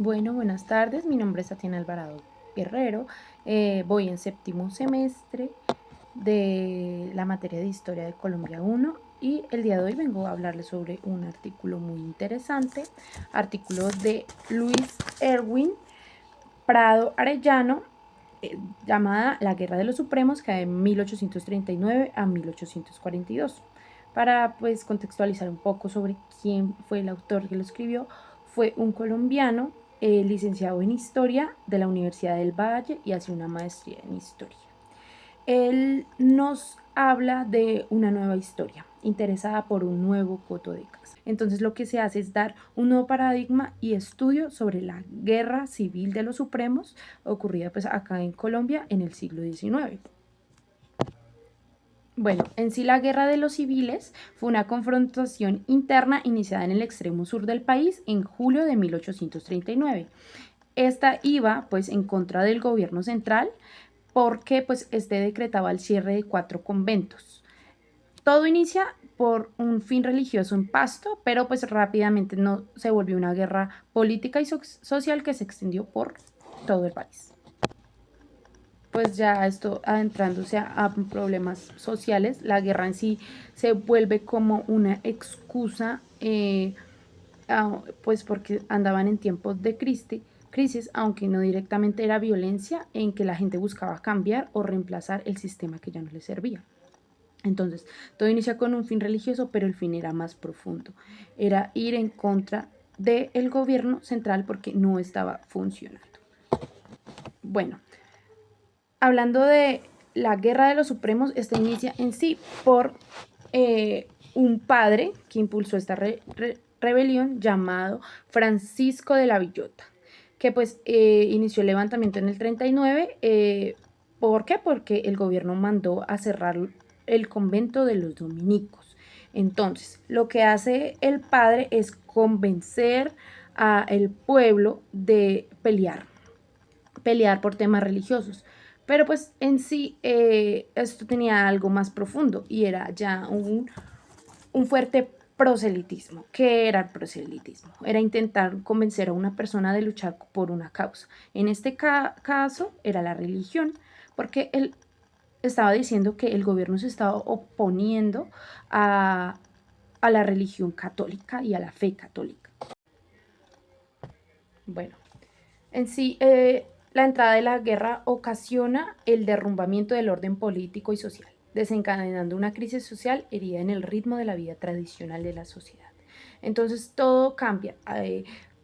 Bueno, buenas tardes. Mi nombre es Tatiana Alvarado Guerrero. Voy en séptimo semestre de la materia de Historia de Colombia 1 y el día de hoy vengo a hablarles sobre un artículo muy interesante, artículo de Luis Erwin Prado Arellano, llamada La Guerra de los Supremos, que de 1839 a 1842. Para pues contextualizar un poco sobre quién fue el autor que lo escribió, fue un colombiano licenciado en Historia de la Universidad del Valle y hace una maestría en Historia. Él nos habla de una nueva historia, interesada por un nuevo coto de casa. Entonces lo que se hace es dar un nuevo paradigma y estudio sobre la guerra civil de los supremos ocurrida pues acá en Colombia en el siglo XIX. Bueno, en sí la Guerra de los Civiles fue una confrontación interna iniciada en el extremo sur del país en julio de 1839. Esta iba pues en contra del gobierno central porque pues este decretaba el cierre de 4 conventos. Todo inicia por un fin religioso en Pasto, pero pues rápidamente no se volvió una guerra política y social que se extendió por todo el país. Pues ya esto adentrándose a problemas sociales, la guerra en sí se vuelve como una excusa, pues porque andaban en tiempos de crisis, aunque no directamente era violencia en que la gente buscaba cambiar o reemplazar el sistema que ya no les servía. Entonces, todo inicia con un fin religioso, pero el fin era más profundo. Era ir en contra del gobierno central porque no estaba funcionando. Bueno, hablando de la Guerra de los Supremos, esta inicia en sí por un padre que impulsó esta rebelión llamado Francisco de la Villota, que pues inició el levantamiento en el 39. ¿Por qué? Porque el gobierno mandó a cerrar el convento de los dominicos. Entonces, lo que hace el padre es convencer al pueblo de pelear por temas religiosos. Pero pues en sí esto tenía algo más profundo y era ya un fuerte proselitismo. ¿Qué era el proselitismo? Era intentar convencer a una persona de luchar por una causa. En este caso era la religión, porque él estaba diciendo que el gobierno se estaba oponiendo a la religión católica y a la fe católica. Bueno, en sí, la entrada de la guerra ocasiona el derrumbamiento del orden político y social, desencadenando una crisis social herida en el ritmo de la vida tradicional de la sociedad. Entonces todo cambia.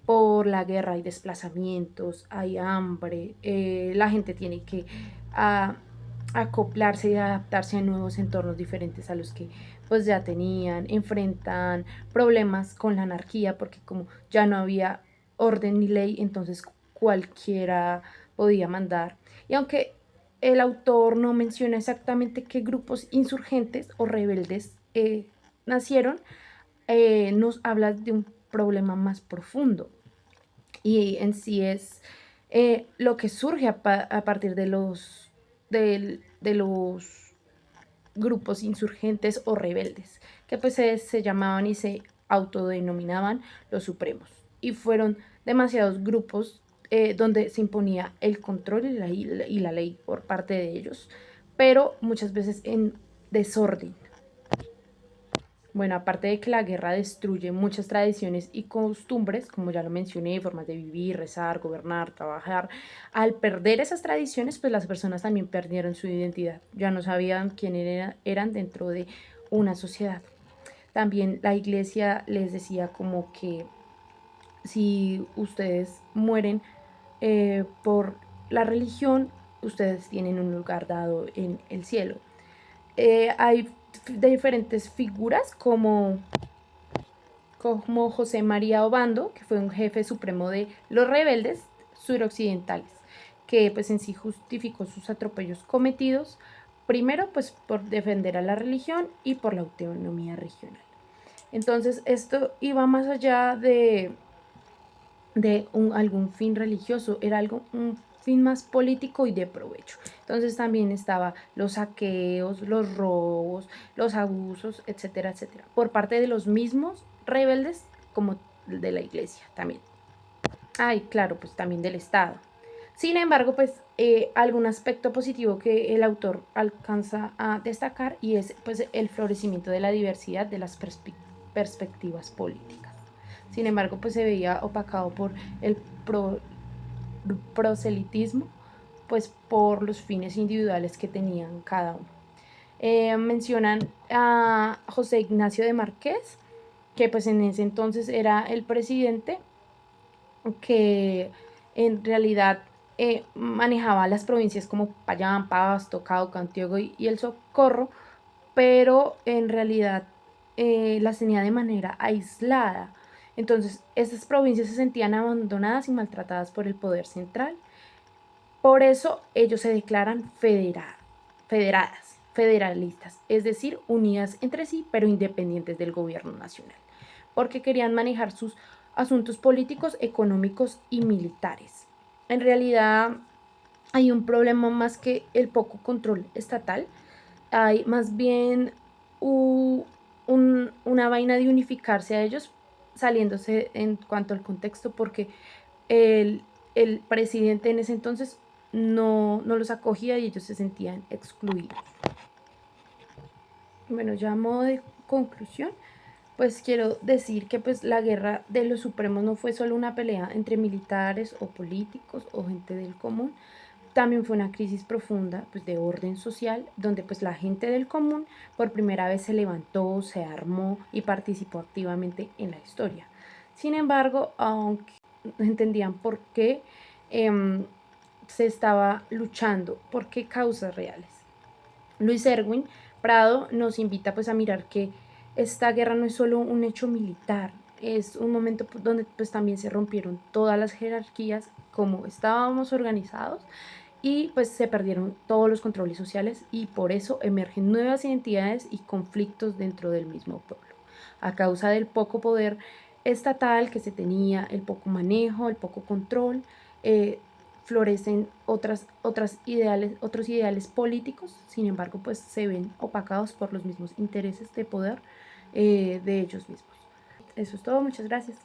Por la guerra hay desplazamientos, hay hambre, la gente tiene que a, acoplarse y adaptarse a nuevos entornos diferentes a los que pues ya tenían, enfrentan problemas con la anarquía porque como ya no había orden ni ley, entonces cualquiera podía mandar. Y aunque el autor no menciona exactamente qué grupos insurgentes o rebeldes nacieron, nos habla de un problema más profundo. Y en sí es lo que surge a partir de los grupos insurgentes o rebeldes, que pues se llamaban y se autodenominaban los supremos. Y fueron demasiados grupos donde se imponía el control y la ley por parte de ellos, pero muchas veces en desorden. Bueno, aparte de que la guerra destruye muchas tradiciones y costumbres, como ya lo mencioné, formas de vivir, rezar, gobernar, trabajar, al perder esas tradiciones, pues las personas también perdieron su identidad, ya no sabían quién eran dentro de una sociedad. También la iglesia les decía como que si ustedes mueren por la religión, ustedes tienen un lugar dado en el cielo. Hay diferentes figuras como José María Obando, que fue un jefe supremo de los rebeldes suroccidentales, que pues en sí justificó sus atropellos cometidos, primero pues por defender a la religión y por la autonomía regional. Entonces esto iba más allá de algún fin religioso, era un fin más político y de provecho. Entonces también estaba los saqueos, los robos, los abusos, etcétera, etcétera, por parte de los mismos rebeldes como de la iglesia también. Ay, claro, pues también del Estado. Sin embargo, pues algún aspecto positivo que el autor alcanza a destacar y es pues el florecimiento de la diversidad de las perspectivas políticas. Sin embargo, pues se veía opacado por el pro proselitismo, pues por los fines individuales que tenían cada uno. Mencionan a José Ignacio de Márquez, que pues en ese entonces era el presidente que en realidad manejaba las provincias como Payán, Pasto, Cauca, Antioquia y el Socorro, pero en realidad las tenía de manera aislada. Entonces, estas provincias se sentían abandonadas y maltratadas por el poder central. Por eso ellos se declaran federadas, federalistas, es decir, unidas entre sí, pero independientes del gobierno nacional, porque querían manejar sus asuntos políticos, económicos y militares. En realidad hay un problema más que el poco control estatal, hay más bien una vaina de unificarse a ellos, saliéndose en cuanto al contexto, porque el, el presidente en ese entonces no los acogía y ellos se sentían excluidos. Bueno, ya a modo de conclusión, pues quiero decir que pues la guerra de los supremos no fue solo una pelea entre militares o políticos o gente del común, también fue una crisis profunda pues de orden social donde pues la gente del común por primera vez se levantó, se armó y participó activamente en la historia. Sin embargo, aunque entendían por qué se estaba luchando, por qué causas reales. Luis Erwin Prado nos invita pues a mirar que esta guerra no es solo un hecho militar, es un momento donde pues también se rompieron todas las jerarquías como estábamos organizados y pues se perdieron todos los controles sociales y por eso emergen nuevas identidades y conflictos dentro del mismo pueblo. A causa del poco poder estatal que se tenía, el poco manejo, el poco control, florecen otros ideales políticos, sin embargo, pues se ven opacados por los mismos intereses de poder de ellos mismos. Eso es todo, muchas gracias.